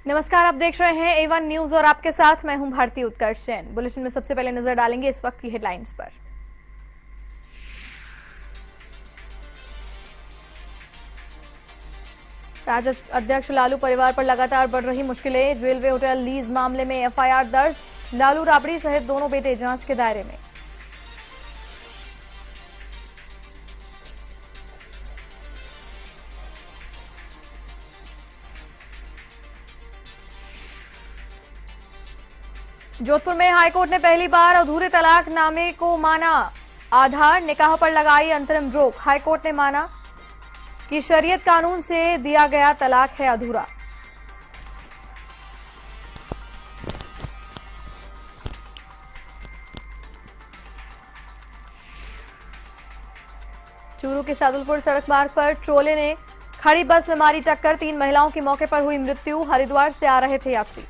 नमस्कार, आप देख रहे हैं A1 न्यूज और आपके साथ मैं हूं भारती उत्कर्ष जैन। बुलेटिन में सबसे पहले नजर डालेंगे इस वक्त की हेडलाइंस पर। राजद अध्यक्ष लालू परिवार पर लगातार बढ़ रही मुश्किलें। रेलवे होटल लीज मामले में एफआईआर दर्ज। लालू राबड़ी सहित दोनों बेटे जांच के दायरे में। जोधपुर में हाईकोर्ट ने पहली बार अधूरे तलाकनामे को माना आधार। निकाह पर लगाई अंतरिम रोक। हाईकोर्ट ने माना कि शरीयत कानून से दिया गया तलाक है अधूरा। चूरू के सादुलपुर सड़क मार्ग पर ट्रोले ने खड़ी बस में मारी टक्कर। 3 महिलाओं की मौके पर हुई मृत्यु। हरिद्वार से आ रहे थे यात्री।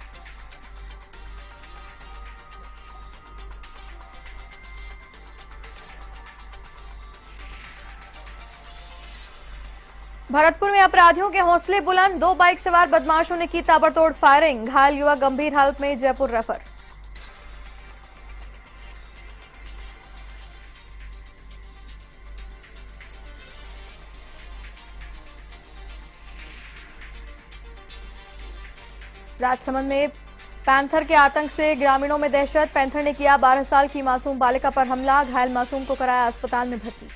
भरतपुर में अपराधियों के हौसले बुलंद। 2 बाइक सवार बदमाशों ने की ताबड़तोड़ फायरिंग। घायल युवक गंभीर हालत में जयपुर रेफर। राजसमंद में पैंथर के आतंक से ग्रामीणों में दहशत। पैंथर ने किया 12 साल की मासूम बालिका पर हमला। घायल मासूम को कराया अस्पताल में भर्ती।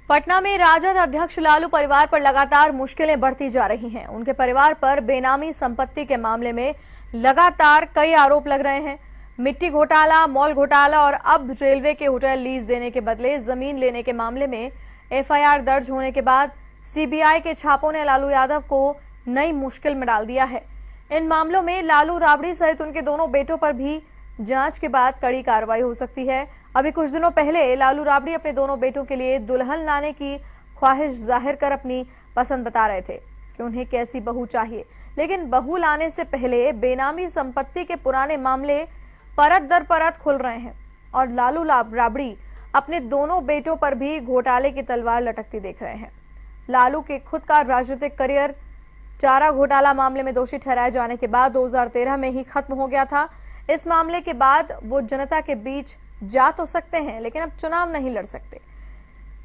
पटना में राजद अध्यक्ष लालू परिवार पर लगातार मुश्किलें बढ़ती जा रही हैं। उनके परिवार पर बेनामी संपत्ति के मामले में लगातार कई आरोप लग रहे हैं। मिट्टी घोटाला, मॉल घोटाला और अब रेलवे के होटल लीज देने के बदले जमीन लेने के मामले में एफआईआर दर्ज होने के बाद सीबीआई के छापों ने लालू यादव को नई मुश्किल में डाल दिया है। इन मामलों में लालू राबड़ी सहित उनके दोनों बेटों पर भी जांच के बाद कड़ी कार्रवाई हो सकती है। अभी कुछ दिनों पहले लालू राबड़ी अपने दोनों बेटों के लिए दुल्हन लाने की ख्वाहिश जाहिर कर अपनी पसंद बता रहे थे कि उन्हें कैसी बहू चाहिए, लेकिन बहू लाने से पहले बेनामी संपत्ति के पुराने मामले परत दर परत खुल रहे हैं और लालू राबड़ी अपने दोनों बेटों पर भी घोटाले की तलवार लटकती देख रहे हैं। लालू के खुद का राजनीतिक करियर चारा घोटाला मामले में दोषी ठहराए जाने के बाद 2013 में ही खत्म हो गया था। इस मामले के बाद वो जनता के बीच जा तो सकते हैं, लेकिन अब चुनाव नहीं लड़ सकते।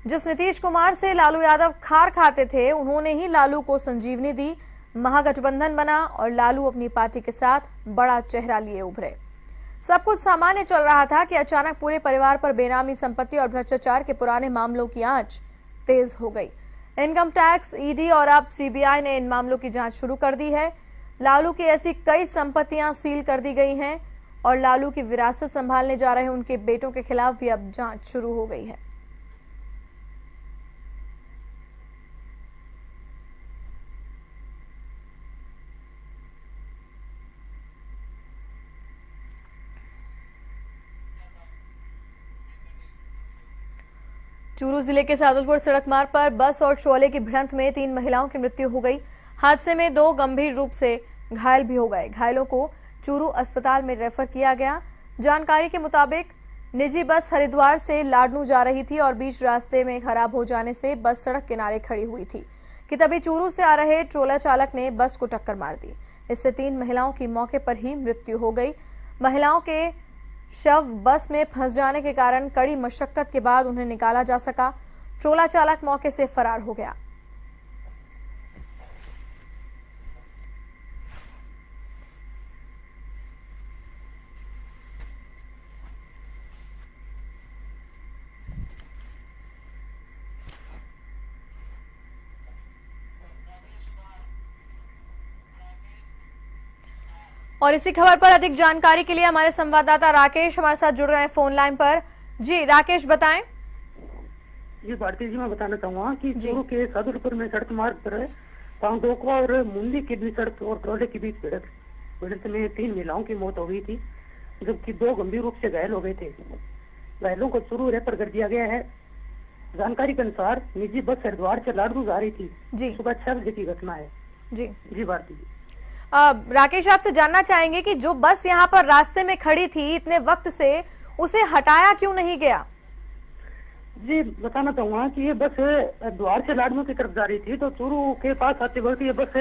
जिस नीतीश कुमार से लालू यादव खार खाते थे, उन्होंने ही लालू को संजीवनी दी। महागठबंधन बना और लालू अपनी पार्टी के साथ बड़ा चेहरा लिए उभरे। सब कुछ सामान्य चल रहा था कि अचानक पूरे परिवार पर बेनामी संपत्ति और भ्रष्टाचार के पुराने मामलों की आंच तेज हो गई। इनकम टैक्स, ईडी और अब सीबीआई ने इन मामलों की जांच शुरू कर दी है। लालू की ऐसी कई संपत्तियां सील कर दी गई हैं और लालू की विरासत संभालने जा रहे उनके बेटों के खिलाफ भी अब जांच शुरू हो गई है। चूरू जिले के सादुलपुर सड़क मार्ग पर बस और ट्रोले की भिड़ंत में 3 महिलाओं की मृत्यु हो गई। हादसे में 2 गंभीर रूप से घायल भी हो गए। घायलों को चूरू अस्पताल में रेफर किया गया। जानकारी के मुताबिक निजी बस हरिद्वार से लाडनू जा रही थी और बीच रास्ते में खराब हो जाने से बस सड़क किनारे खड़ी हुई थी कि तभी चूरू से आ रहे ट्रोला चालक ने बस को टक्कर मार दी। इससे 3 महिलाओं की मौके पर ही मृत्यु हो गई। महिलाओं के शव बस में फंस जाने के कारण कड़ी मशक्कत के बाद उन्हें निकाला जा सका। ट्रोला चालक मौके से फरार हो गया। और इसी खबर पर अधिक जानकारी के लिए हमारे संवाददाता राकेश हमारे साथ जुड़ रहे हैं फोन लाइन पर। जी राकेश, बताएं। जी भारती जी, मैं बताना चाहूंगा कि चूरू के सादुलपुर में सड़क मार्ग पर पांगडोको और मुंदी के बीच सड़क और ट्रोले के बीच भिड़ंत में 3 महिलाओं की मौत हो गई थी। जबकि 2 गंभीर रूप से घायल हो गए थे। घायलों को चूरू रेफर कर दिया गया है। जानकारी के अनुसार निजी बस हरिद्वार से लाडू जा रही थी। जी सुबह 6 बजे की घटना है। जी भारती जी। राकेश, आपसे जानना चाहेंगे कि जो बस यहाँ पर रास्ते में खड़ी थी इतने वक्त से, उसे हटाया क्यों नहीं गया? जी बताना चाहूंगा कि ये बस द्वार से लाडनू की तरफ जा रही थी, तो चूरू के पास आते वक्त ये बस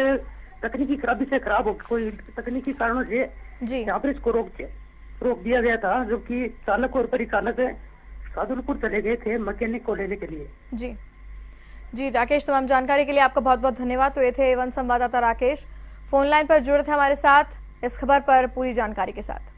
तकनीकी खराबी से खराब हो, कोई तकनीकी कारणों से यहाँ पर इसको रोक दिया गया था, जबकि चालक और परिचालक सादुलपुर चले गए थे मैकेनिक को लेने के लिए। जी राकेश, तमाम जानकारी के लिए आपका बहुत बहुत धन्यवाद। तो ये थे वन संवाददाता राकेश, फोन लाइन पर जुड़े थे हमारे साथ इस खबर पर पूरी जानकारी के साथ।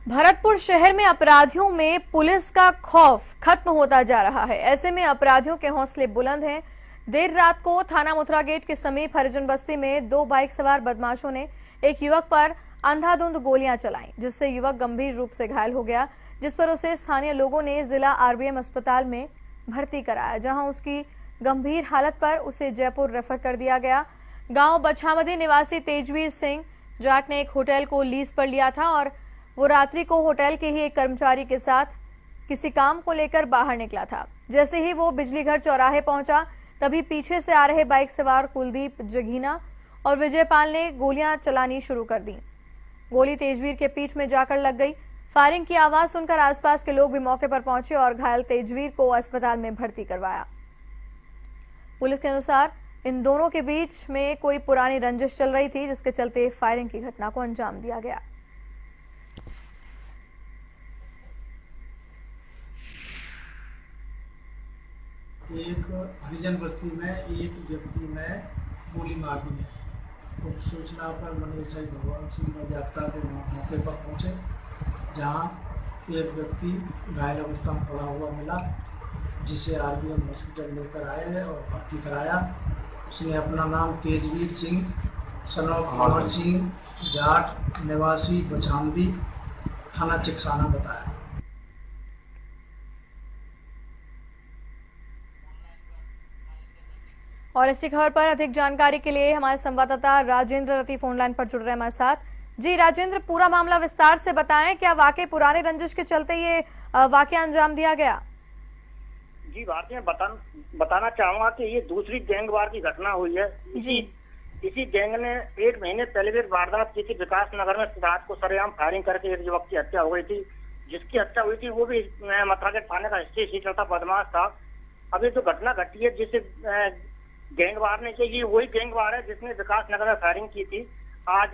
भरतपुर शहर में अपराधियों में पुलिस का खौफ खत्म होता जा रहा है। ऐसे में अपराधियों के हौसले बुलंद हैं। देर रात को थाना मुथरा गेट के समीप हरिजन बस्ती में 2 बाइक सवार बदमाशों ने एक युवक पर अंधाधुंध गोलियां चलाईं, जिससे युवक गंभीर रूप से घायल हो गया, जिस पर उसे स्थानीय लोगों ने जिला आरबीएम अस्पताल में भर्ती कराया, जहां उसकी गंभीर हालत पर उसे जयपुर रेफर कर दिया गया। गांव बछामदी निवासी तेजवीर सिंह जाट ने एक होटल को लीज पर लिया था और वो रात्रि को होटल के ही एक कर्मचारी के साथ किसी काम को लेकर बाहर निकला था। जैसे ही वो बिजली घर चौराहे पहुंचा, तभी पीछे से आ रहे बाइक सवार कुलदीप जगीना और विजयपाल ने गोलियां चलानी शुरू कर दी। गोली तेजवीर के पीठ में जाकर लग गई। फायरिंग की आवाज सुनकर आसपास के लोग भी मौके पर पहुंचे और घायल तेजवीर को अस्पताल में भर्ती करवाया। पुलिस के अनुसार इन दोनों के बीच में कोई पुरानी रंजिश चल रही थी, जिसके चलते फायरिंग की घटना को अंजाम दिया गया। एक हरिजन बस्ती में एक व्यक्ति ने गोली मार दी है। तो सूचना पर मनोज भगवान सिंह जागता के मौके पर पहुंचे, जहां एक व्यक्ति घायल अवस्था में पड़ा हुआ मिला, जिसे आरबीएम हॉस्पिटल लेकर आए और भर्ती कराया। उसने अपना नाम तेजवीर सिंह सन ऑफ अमर सिंह जाट निवासी बछामदी थाना चिकसाना बताया। और इसी खबर पर अधिक जानकारी के लिए हमारे संवाददाता राजेंद्र रति फोन लाइन पर जुड़ रहे हैं हमारे साथ। जी राजेंद्र, पूरा मामला विस्तार से बताएं, क्या वाकई पुराने रंजिश के चलते ये वाकया अंजाम दिया गया? जी भारती, मैं बताना चाहूंगा कि ये दूसरी गैंगवार की घटना हुई है। इसी गैंग ने 1 महीने पहले भी वारदात की थी। विकास नगर में रात को सरेआम फायरिंग करके एक युवक की हत्या हो गई थी। जिसकी हत्या हुई थी वो भी मथुरा थाने का हिस्से सीटर था, बदमाश था। अभी जो घटना घटी है जिसे गैंगवार ने की, ये वही गैंगवार है जिसने विकास नगर में फायरिंग की थी। आज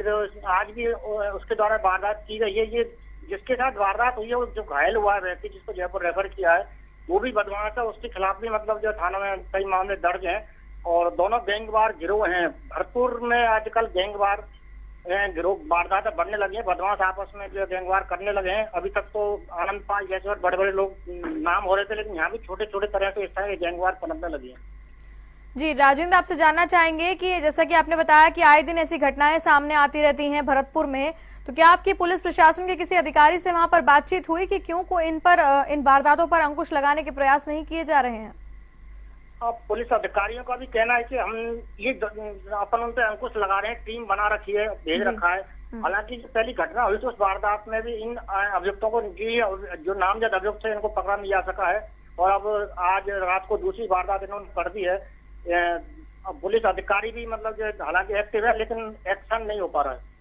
भी उसके द्वारा वारदात की गई है। ये जिसके साथ वारदात हुई है, वो जो घायल हुआ है व्यक्ति, जिसको जयपुर रेफर किया है, वो भी बदमाश है। उसके खिलाफ भी मतलब जो थाना में कई मामले दर्ज हैं और दोनों गैंगवार गिरोह हैं। भरतपुर में आजकल गैंगवार गिरोह वारदातें बढ़ने लगी हैं। बदमाश आपस में जो गैंगवार करने लगे हैं। अभी तक तो आनंद पाल जैसे और बड़े बड़े लोग नाम हो रहे थे, लेकिन यहाँ भी छोटे छोटे तरह से इस तरह के गैंगवार पनपने लगे हैं। जी राजेंद्र, आपसे जानना चाहेंगे कि जैसा कि आपने बताया कि आए दिन ऐसी घटनाएं सामने आती रहती हैं भरतपुर में, तो क्या आपकी पुलिस प्रशासन के किसी अधिकारी से वहां पर बातचीत हुई कि क्यों को इन वारदातों पर अंकुश लगाने के प्रयास नहीं किए जा रहे हैं? पुलिस अधिकारियों का भी कहना है कि हम ये अपन उन पे अंकुश लगा रहे हैं, टीम बना रखी है, भेज रखा है। हालांकि जो पहली घटना हुई थी उस वारदात में भी इन अभियुक्तों को जो नामजद अभियुक्त थे इनको पकड़ा नहीं जा सका है। और अब आज रात को दूसरी वारदात इन्होंने कर दी है। पुलिस अधिकारी भी मतलब जो हालांकि एक्टिव है, लेकिन एक्शन नहीं हो पा रहा है।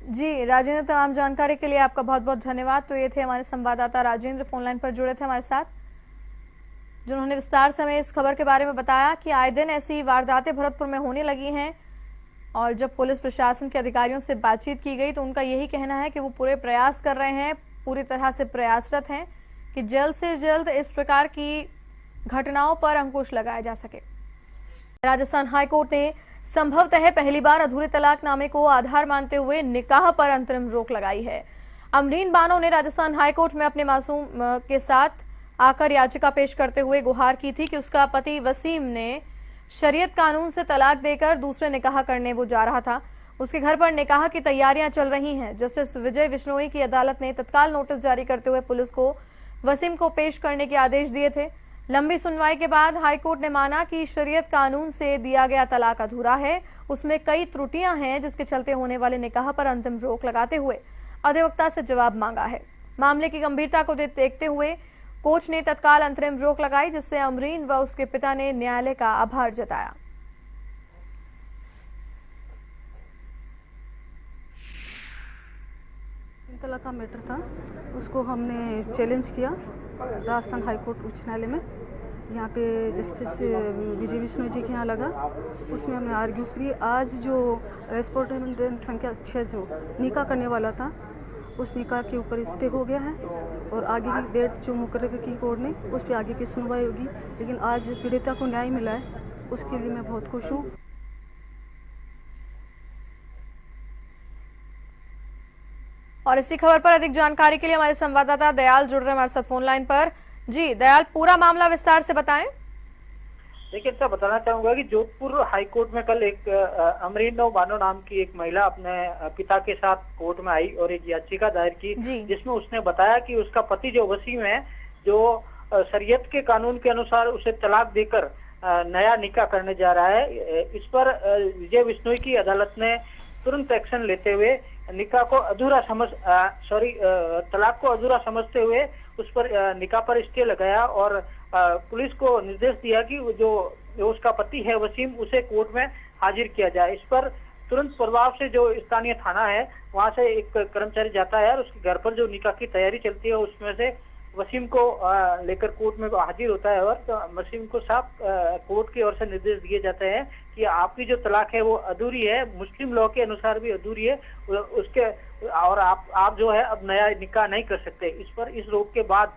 जी राजेंद्र, तमाम जानकारी के लिए आपका बहुत बहुत धन्यवाद। तो ये थे हमारे संवाददाता राजेंद्र, फोन लाइन पर जुड़े थे हमारे साथ, जिन्होंने विस्तार से हमें इस खबर के बारे में बताया कि आए दिन ऐसी वारदातें भरतपुर में होने लगी हैं। और जब पुलिस प्रशासन के अधिकारियों से बातचीत की गई तो उनका यही कहना है कि वो पूरे प्रयास कर रहे हैं, पूरी तरह से प्रयासरत हैं कि जल्द से जल्द इस प्रकार की घटनाओं पर अंकुश लगाया जा सके। राजस्थान हाईकोर्ट ने संभवतः पहली बार अधूरे तलाकनामे को आधार मानते हुए निकाह पर अंतरिम रोक लगाई है। अमरीन बानो ने राजस्थान हाईकोर्ट में अपने मासूम के साथ आकर याचिका पेश करते हुए गुहार की थी कि उसका पति वसीम ने शरीयत कानून से तलाक देकर दूसरे निकाह करने वो जा रहा था। उसके घर पर निकाह की तैयारियां चल रही हैं। जस्टिस विजय विश्नोई की अदालत ने तत्काल नोटिस जारी करते हुए पुलिस को वसीम को पेश करने के आदेश दिए थे। लंबी सुनवाई के बाद हाईकोर्ट ने माना कि शरीयत कानून से दिया गया तलाक अधूरा है, उसमें कई त्रुटियां हैं, जिसके चलते होने वाले निकाह पर अंतिम रोक लगाते हुए अधिवक्ता से जवाब मांगा है। मामले की गंभीरता को देखते हुए कोर्ट ने तत्काल अंतरिम रोक लगाई, जिससे अमरीन व उसके पिता ने न्यायालय का आभार जताया। तलाक का मैटर था, उसको हमने चैलेंज किया राजस्थान हाईकोर्ट उच्च न्यायालय में। यहाँ पे जस्टिस विजय विश्नोई जी के यहाँ लगा, उसमें हमने आर्ग्यू की। आज जो रेस्पोंडेंट संख्या 6 जो निकाह करने वाला था, उस निकाह के ऊपर स्टे हो गया है और आगे की डेट जो मुकर्रर की कोर्ट ने, उस पर आगे की सुनवाई होगी। लेकिन आज पीड़िता को न्याय मिला है, उसके लिए मैं बहुत खुश हूँ। और इसी खबर पर अधिक जानकारी के लिए हमारे संवाददाता दयाल जुड़ रहे हैं हमारे साथ फोन लाइन पर। जी दयाल, पूरा मामला विस्तार से बताएं। देखिए, ऐसा बताना चाहूंगा कि जोधपुर हाईकोर्ट में कल एक अमरीन बानो नाम की एक महिला अपने पिता के साथ कोर्ट में आई और एक याचिका दायर की, जिसमें उसने बताया कि उसका पति जो वसीम है, जो शरीयत के कानून के अनुसार उसे तलाक देकर नया निकाह करने जा रहा है। इस पर विजय विश्नोई की अदालत ने तुरंत एक्शन लेते हुए निकाह को अधूरा तलाक को अधूरा समझते हुए उस पर निकाह पर स्टे लगाया और पुलिस को निर्देश दिया कि जो उसका पति है वसीम, उसे कोर्ट में हाजिर किया जाए। इस पर तुरंत प्रभाव से जो स्थानीय थाना है, वहां से एक कर्मचारी जाता है और उसके घर पर जो निकाह की तैयारी चलती है, उसमें से वसीम को लेकर कोर्ट में हाजिर होता है। और तो वसीम को साफ कोर्ट की ओर से निर्देश दिए जाते हैं कि आपकी जो तलाक है वो अधूरी है, मुस्लिम लॉ के अनुसार भी अधूरी है, उसके और आप जो है अब नया निकाह नहीं कर सकते। इस पर इस रोक के बाद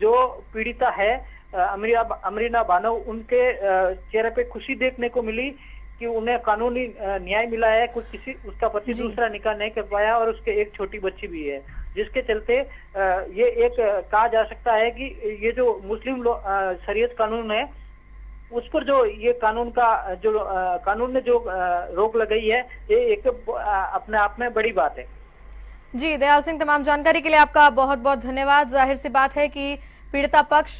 जो पीड़िता है अमरीना बानो, उनके चेहरे पे खुशी देखने को मिली कि उन्हें कानूनी न्याय मिला है। उसका पति दूसरा निकाह नहीं कर पाया और उसके एक छोटी बच्ची भी है, जिसके चलते ये एक कहा जा सकता है कि ये जो मुस्लिम शरीयत कानून है, उस पर जो ये कानून ने जो रोक लगाई है, ये एक अपने आप में बड़ी बात है। जी दयाल सिंह, तमाम जानकारी के लिए आपका बहुत बहुत धन्यवाद। जाहिर सी बात है कि पीड़िता पक्ष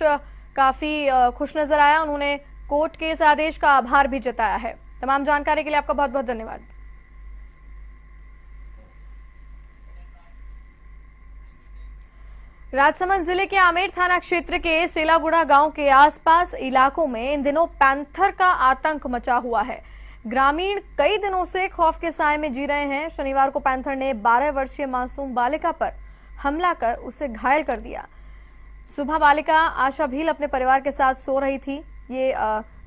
काफी खुश नजर आया, उन्होंने कोर्ट के इस आदेश का आभार भी जताया है। तमाम जानकारी के लिए आपका बहुत बहुत धन्यवाद। राजसमंद जिले के आमेर थाना क्षेत्र के सेलागुड़ा गांव के आसपास इलाकों में इन दिनों पैंथर का आतंक मचा हुआ है। ग्रामीण कई दिनों से खौफ के साए में जी रहे हैं। शनिवार को पैंथर ने 12 वर्षीय मासूम बालिका पर हमला कर उसे घायल कर दिया। सुबह बालिका आशा भील अपने परिवार के साथ सो रही थी। ये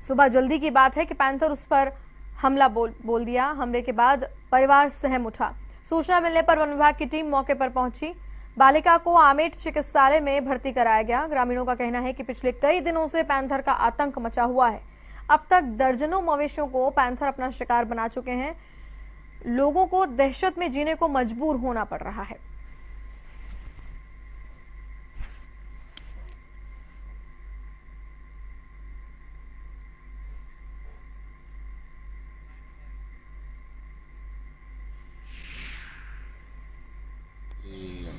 सुबह जल्दी की बात है कि पैंथर उस पर हमला बोल दिया। हमले के बाद परिवार सहम उठा। सूचना मिलने पर वन विभाग की टीम मौके पर पहुंची। बालिका को आमेट चिकित्सालय में भर्ती कराया गया। ग्रामीणों का कहना है कि पिछले कई दिनों से पैंथर का आतंक मचा हुआ है। अब तक दर्जनों मवेशियों को पैंथर अपना शिकार बना चुके हैं। लोगों को दहशत में जीने को मजबूर होना पड़ रहा है।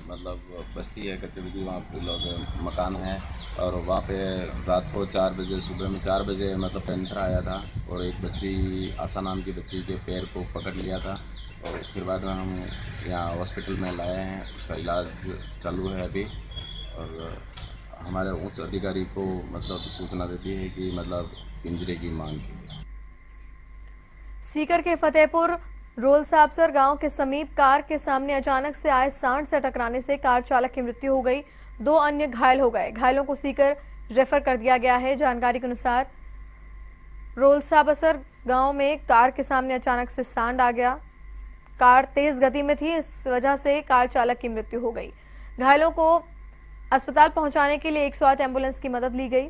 मतलब बस्ती है कचौड़ी, वहाँ पे लोग मकान है और वहाँ पे रात को 4 बजे, सुबह में 4 बजे मतलब पैंथर आया था और एक बच्ची आशा नाम की बच्ची के पैर को पकड़ लिया था और फिर बाद में हम यहाँ हॉस्पिटल में लाए हैं। उसका इलाज चालू है अभी और हमारे उच्च अधिकारी को मतलब सूचना देती है कि मतलब पिंजरे की मांग की। सीकर के फतेहपुर रोलसाबसर गांव के समीप कार के सामने अचानक से आए सांड से टकराने से कार चालक की मृत्यु हो गई। 2 अन्य घायल हो गए। घायलों को सीकर रेफर कर दिया गया है। जानकारी के अनुसार रोलसाबसर गांव में कार के सामने अचानक से सांड आ गया। कार तेज गति में थी, इस वजह से कार चालक की मृत्यु हो गई। घायलों को अस्पताल पहुंचाने के लिए 108 एम्बुलेंस की मदद ली गई।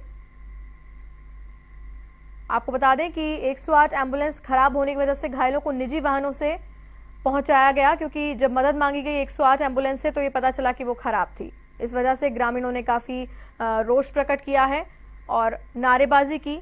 आपको बता दें कि 108 एम्बुलेंस खराब होने की वजह से घायलों को निजी वाहनों से पहुंचाया गया, क्योंकि जब मदद मांगी गई 108 एम्बुलेंस से तो ये पता चला कि वो खराब थी। इस वजह से ग्रामीणों ने काफी रोष प्रकट किया है और नारेबाजी की।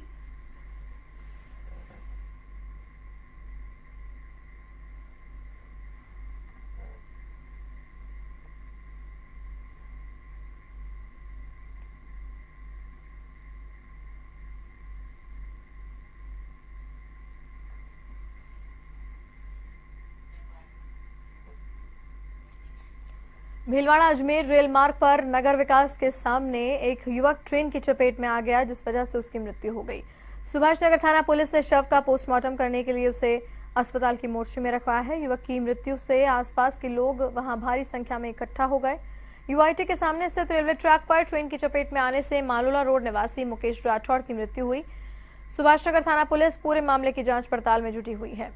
भीलवाड़ा अजमेर रेल मार्ग पर नगर विकास के सामने एक युवक ट्रेन की चपेट में आ गया, जिस वजह से उसकी मृत्यु हो गई। सुभाष नगर थाना पुलिस ने शव का पोस्टमार्टम करने के लिए उसे अस्पताल की मोर्चरी में रखवाया है। युवक की मृत्यु से आसपास के लोग वहां भारी संख्या में इकट्ठा हो गए। यूआईटी के सामने स्थित रेलवे ट्रैक पर ट्रेन की चपेट में आने से मालोला रोड निवासी मुकेश राठौड़ की मृत्यु हुई। सुभाष नगर थाना पुलिस पूरे मामले की जांच पड़ताल में जुटी हुई है।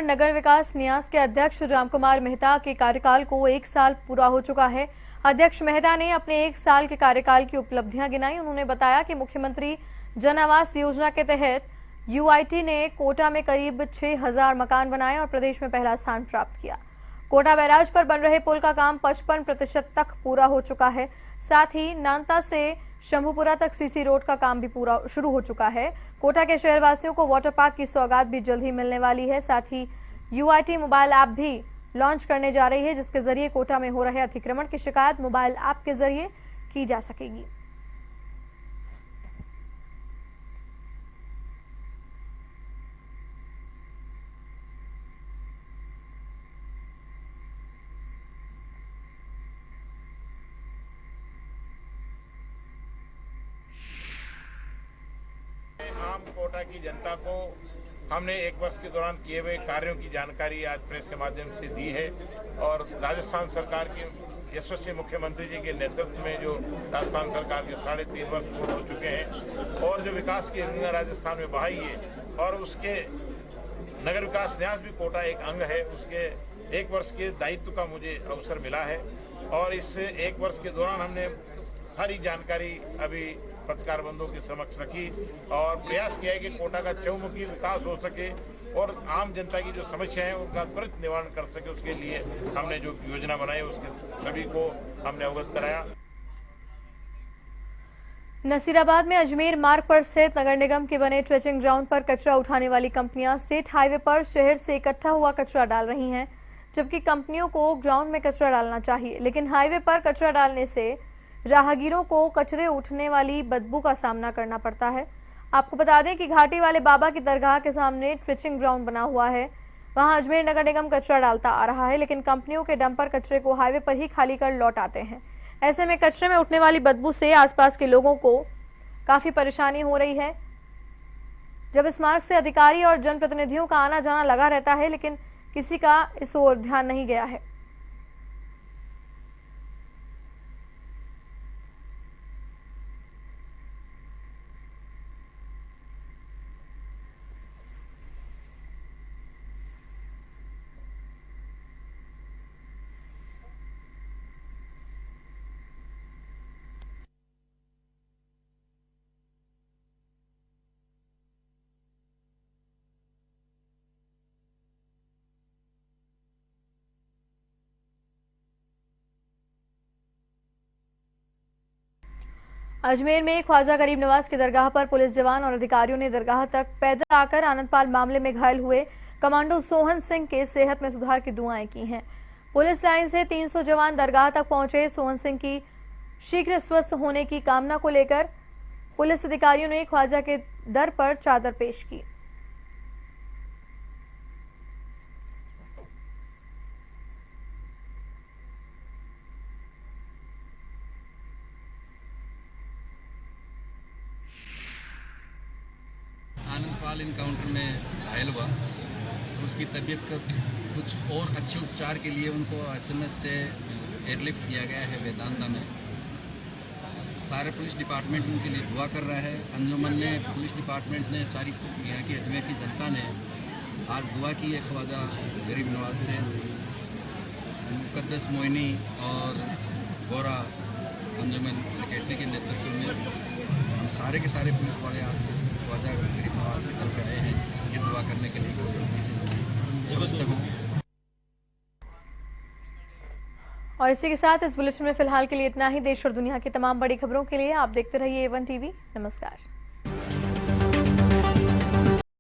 नगर विकास न्यास के अध्यक्ष रामकुमार मेहता के कार्यकाल को 1 साल पूरा हो चुका है। अध्यक्ष मेहता ने अपने 1 साल के कार्यकाल की उपलब्धियां गिनाई। उन्होंने बताया कि मुख्यमंत्री जन आवास योजना के तहत यूआईटी ने कोटा में करीब 6000 मकान बनाए और प्रदेश में पहला स्थान प्राप्त किया। कोटा बैराज पर बन रहे पुल का काम 55% तक पूरा हो चुका है। साथ ही नानता से शंभुपुरा तक सीसी रोड का काम भी पूरा शुरू हो चुका है। कोटा के शहरवासियों को वाटर पार्क की सौगात भी जल्द ही मिलने वाली है। साथ ही यूआईटी मोबाइल ऐप भी लॉन्च करने जा रही है, जिसके जरिए कोटा में हो रहे अतिक्रमण की शिकायत मोबाइल ऐप के जरिए की जा सकेगी। आम कोटा की जनता को हमने 1 वर्ष के दौरान किए हुए कार्यों की जानकारी आज प्रेस के माध्यम से दी है और राजस्थान सरकार के यशस्वी मुख्यमंत्री जी के नेतृत्व में जो राजस्थान सरकार के 3.5 वर्ष पूर्ण हो चुके हैं और जो विकास की गंगा राजस्थान में बहाई है और उसके नगर विकास न्यास भी कोटा एक अंग है, उसके 1 वर्ष के दायित्व का मुझे अवसर मिला है और इस 1 वर्ष के दौरान हमने सारी जानकारी अभी पत्रकार बंधुओं के समक्ष रखी और प्रयास किया है कि कोटा का चहुमुखी विकास हो सके और आम जनता की जो समस्या है उनका त्वरित निवारण कर सके। उसके लिए हमने जो योजना बनाई उसके सभी को हमने अवगत कराया। नसीराबाद में अजमेर मार्ग पर स्थित नगर निगम के बने ट्रेचिंग ग्राउंड पर कचरा उठाने वाली कंपनियां स्टेट हाईवे पर शहर से इकट्ठा हुआ कचरा डाल रही हैं, जबकि कंपनियों को ग्राउंड में कचरा डालना चाहिए, लेकिन हाईवे पर कचरा डालने से राहगीरों को कचरे उठने वाली बदबू का सामना करना पड़ता है। आपको बता दें कि घाटी वाले बाबा की दरगाह के सामने ट्रेचिंग ग्राउंड बना हुआ है। वहां अजमेर नगर निगम कचरा डालता आ रहा है, लेकिन कंपनियों के डंपर कचरे को हाईवे पर ही खाली कर लौट आते हैं। ऐसे में कचरे में उठने वाली बदबू से आसपास के लोगों को काफी परेशानी हो रही है। जब इस मार्ग से अधिकारी और जनप्रतिनिधियों का आना जाना लगा रहता है, लेकिन किसी का इस ओर ध्यान नहीं गया है। अजमेर में ख्वाजा गरीब नवाज की दरगाह पर पुलिस जवान और अधिकारियों ने दरगाह तक पैदल आकर आनंदपाल मामले में घायल हुए कमांडो सोहन सिंह के सेहत में सुधार की दुआएं की हैं। पुलिस लाइन से 300 जवान दरगाह तक पहुंचे। सोहन सिंह की शीघ्र स्वस्थ होने की कामना को लेकर पुलिस अधिकारियों ने ख्वाजा के दर पर चादर पेश की। आनंदपाल इनकाउंटर में घायल हुआ, उसकी तबीयत का कुछ और अच्छे उपचार के लिए उनको एसएमएस से एयरलिफ्ट किया गया है वेदांता में। सारे पुलिस डिपार्टमेंट उनके लिए दुआ कर रहा है। अंजुमन ने, पुलिस डिपार्टमेंट ने, सारी यहाँ की अजमेर की जनता ने आज दुआ की है ख्वाजा गरीब नवाज से। मुकद्दस मोइनी और गोरा अंजुमन सेक्रेटरी के नेतृत्व में हम सारे के सारे पुलिस वाले आज ख्वाजा गरीब नवाज की तरफ आए हैं ये दुआ करने के लिए जल्दी से स्वस्थ हो। और इसी के साथ इस बुलेटिन में फिलहाल के लिए इतना ही। देश और दुनिया की तमाम बड़ी खबरों के लिए आप देखते रहिए A1 TV। नमस्कार।